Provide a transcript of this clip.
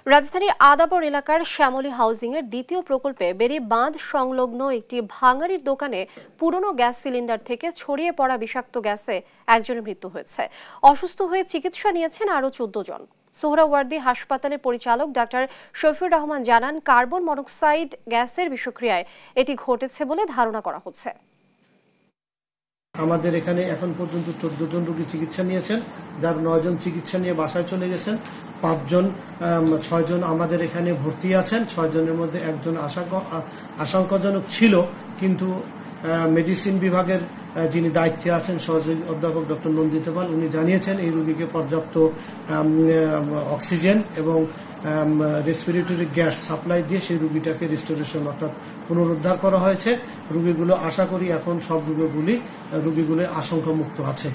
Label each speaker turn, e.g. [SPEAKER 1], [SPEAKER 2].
[SPEAKER 1] রাজধানীর আদাবর এলাকার শ্যামলী হাউজিং এর দ্বিতীয় প্রকল্পে বেরি বাঁধ সংলগ্ন একটি ভাঙাড়ির দোকানে পুরনো গ্যাস সিলিন্ডার থেকে ছড়িয়ে পড়া বিষাক্ত গ্যাসে একজনের মৃত্যু হয়েছে। অসুস্থ হয়ে চিকিৎসা নিয়েছেন আরও 14 জন। সোহরাওয়ার্দী হাসপাতালের পরিচালক ডাক্তার শফিউর রহমান জানান, কার্বন মনোক্সাইড গ্যাসের বিষক্রিয়ায় এটি ঘটেছে বলে ধারণা করা হচ্ছে।
[SPEAKER 2] আমাদের এখানে এখন পর্যন্ত 14 জন রোগী চিকিৎসা নিয়েছেন, যার 9 জন চিকিৎসা নিয়ে বাসায় চলে গেছেন। 6 জন আমাদের এখানে ভর্তি আছেন। 6 জনের মধ্যে একজন আশঙ্কাজনক ছিল, কিন্তু মেডিসিন বিভাগের যিনি দায়িত্বে আছেন সহযোগী অধ্যাপক ডক্টর নন্দিতা পাল, উনি জানিয়েছেন এই রোগীকে পর্যাপ্ত অক্সিজেন এবং রেসপিরেটরি গ্যাস সাপ্লাই দিয়ে সেই রোগীটাকে রিস্টোরেশন অর্থাৎ পুনরুদ্ধার করা হয়েছে। রোগীগুলো আশা করি এখন সব রোগীগুলো আশঙ্কামুক্ত আছে।